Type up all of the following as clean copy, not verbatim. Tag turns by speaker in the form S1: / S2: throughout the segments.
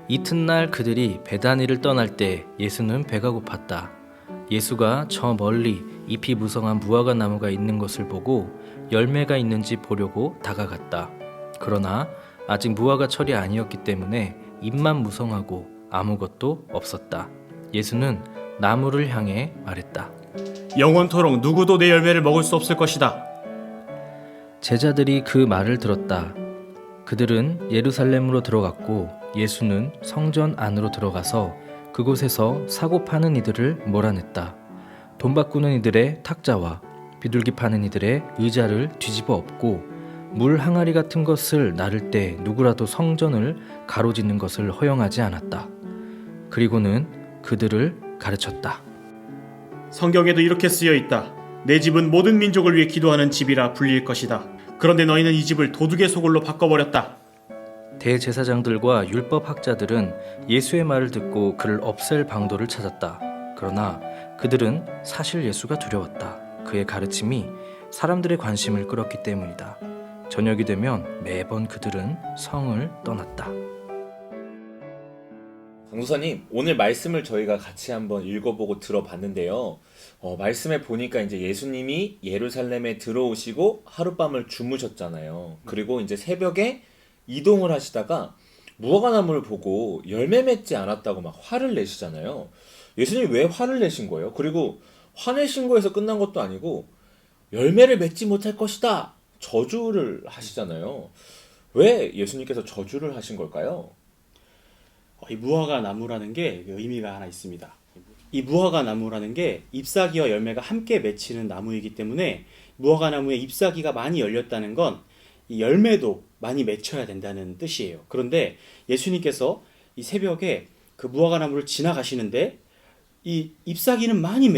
S1: 이튿날 그들이 베다니를 떠날 때 예수는 배가 고팠다. 예수가 저 멀리 잎이 무성한 무화과 나무가 있는 것을 보고 열매가 있는지 보려고 다가갔다. 그러나 아직 무화과 철이 아니었기 때문에 잎만 무성하고 아무것도 없었다. 예수는 나무를 향해 말했다.
S2: 영원토록 누구도 내 열매를 먹을 수 없을 것이다.
S1: 제자들이 그 말을 들었다. 그들은 예루살렘으로 들어갔고 예수는 성전 안으로 들어가서 그곳에서 사고 파는 이들을 몰아냈다. 돈 바꾸는 이들의 탁자와 비둘기 파는 이들의 의자를 뒤집어 엎고 물 항아리 같은 것을 나를 때 누구라도 성전을 가로짓는 것을 허용하지 않았다. 그리고는 그들을 가르쳤다.
S2: 성경에도 이렇게 쓰여 있다. 내 집은 모든 민족을 위해 기도하는 집이라 불릴 것이다. 그런데 너희는 이 집을 도둑의 소굴로 바꿔버렸다.
S1: 대제사장들과 율법학자들은 예수의 말을 듣고 그를 없앨 방도를 찾았다. 그러나 그들은 사실 예수가 두려웠다. 그의 가르침이 사람들의 관심을 끌었기 때문이다. 저녁이 되면 매번 그들은 성을 떠났다.
S3: 강도사님, 오늘 말씀을 저희가 같이 한번 읽어보고 들어봤는데요. 말씀에 보니까 이제 예수님이 예루살렘에 들어오시고 하룻밤을 주무셨잖아요. 그리고 이제 새벽에 이동을 하시다가 무화과나무를 보고 열매 맺지 않았다고 막 화를 내시잖아요. 예수님이 왜 화를 내신 거예요? 그리고 화내신 거에서 끝난 것도 아니고 열매를 맺지 못할 것이다! 저주를 하시잖아요. 왜 예수님께서 저주를 하신 걸까요?
S4: 이 무화과 나무라는 게 의미가 하나 있습니다. 이 무화과 나무라는 게 잎사귀와 열매가 함께 맺히는 나무이기 때문에 무화과 나무에 잎사귀가 많이 열렸다는 건 이 열매도 많이 맺혀야 된다는 뜻이에요. 그런데 예수님께서 이 새벽에 그 무화과 나무를 지나가시는데 이 잎사귀는 많이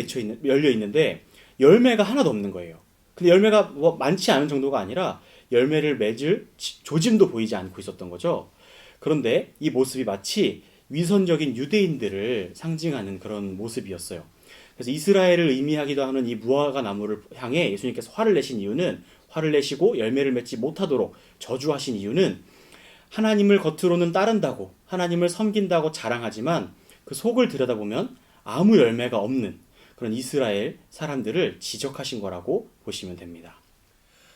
S4: 열려 있는데 열매가 하나도 없는 거예요. 근데 열매가 뭐 많지 않은 정도가 아니라 열매를 맺을 조짐도 보이지 않고 있었던 거죠. 그런데 이 모습이 마치 위선적인 유대인들을 상징하는 그런 모습이었어요. 그래서 이스라엘을 의미하기도 하는 이 무화과 나무를 향해 예수님께서 화를 내신 이유는, 화를 내시고 열매를 맺지 못하도록 저주하신 이유는 하나님을 겉으로는 따른다고, 하나님을 섬긴다고 자랑하지만 그 속을 들여다보면 아무 열매가 없는 그런 이스라엘 사람들을 지적하신 거라고 보시면 됩니다.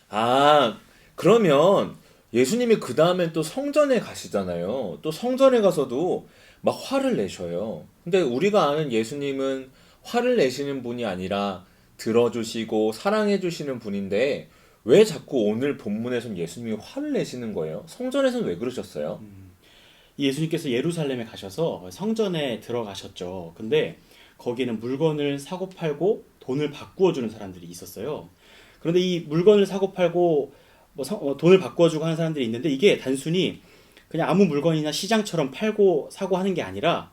S3: 아, 그러면 예수님이 그 다음엔 또 성전에 가시잖아요. 또 성전에 가서도 막 화를 내셔요. 근데 우리가 아는 예수님은 화를 내시는 분이 아니라 들어주시고 사랑해주시는 분인데 왜 자꾸 오늘 본문에선 예수님이 화를 내시는 거예요? 성전에서는 왜 그러셨어요?
S4: 예수님께서 예루살렘에 가셔서 성전에 들어가셨죠. 근데 거기에는 물건을 사고 팔고 돈을 바꾸어 주는 사람들이 있었어요. 그런데 이 물건을 사고 팔고 돈을 바꿔주고 하는 사람들이 있는데 이게 단순히 그냥 아무 물건이나 시장처럼 팔고 사고 하는 게 아니라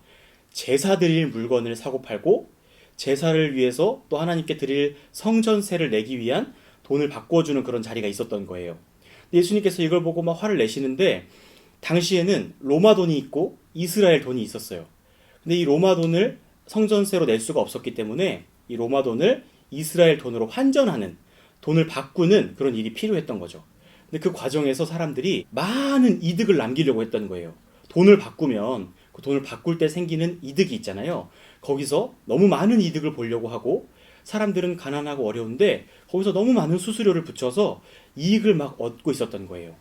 S4: 제사 드릴 물건을 사고 팔고 제사를 위해서 또 하나님께 드릴 성전세를 내기 위한 돈을 바꿔주는 그런 자리가 있었던 거예요. 예수님께서 이걸 보고 막 화를 내시는데 당시에는 로마 돈이 있고 이스라엘 돈이 있었어요. 근데 이 로마 돈을 성전세로 낼 수가 없었기 때문에 이 로마 돈을 이스라엘 돈으로 환전하는, 돈을 바꾸는 그런 일이 필요했던 거죠. 근데 그 과정에서 사람들이 많은 이득을 남기려고 했던 거예요. 돈을 바꾸면 그 돈을 바꿀 때 생기는 이득이 있잖아요. 거기서 너무 많은 이득을 보려고 하고 사람들은 가난하고 어려운데 거기서 너무 많은 수수료를 붙여서 이익을 막 얻고 있었던 거예요.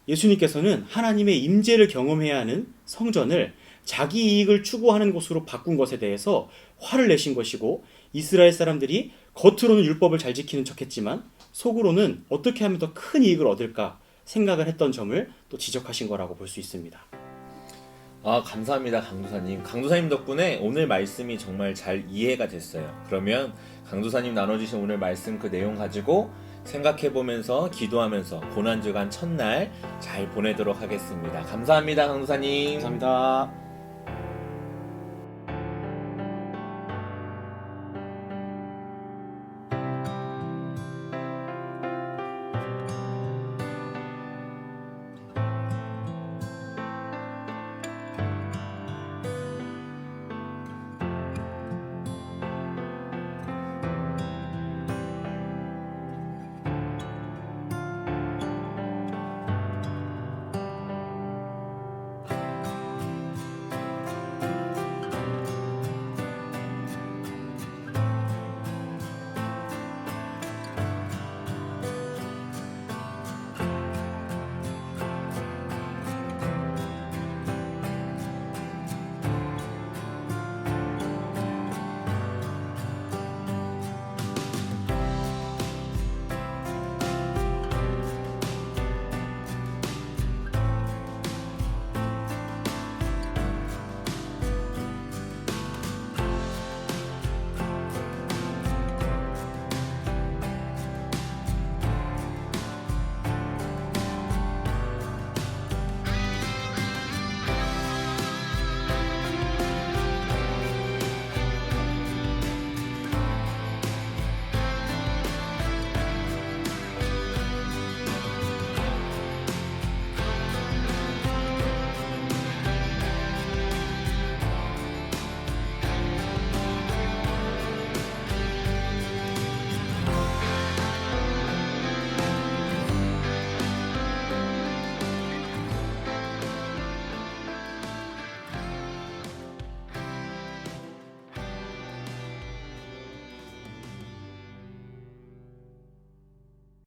S4: 예수님께서는 하나님의 임재를 경험해야 하는 성전을 자기 이익을 추구하는 곳으로 바꾼 것에 대해서 화를 내신 것이고, 이스라엘 사람들이 겉으로는 율법을 잘 지키는 척했지만 속으로는 어떻게 하면 더 큰 이익을 얻을까 생각을 했던 점을 또 지적하신 거라고 볼 수 있습니다.
S3: 아, 감사합니다, 강도사님. 강도사님 덕분에 오늘 말씀이 정말 잘 이해가 됐어요. 그러면 강도사님 나눠주신 오늘 말씀 그 내용 가지고 생각해보면서 기도하면서 고난주간 첫날 잘 보내도록 하겠습니다. 감사합니다, 강도사님.
S4: 감사합니다.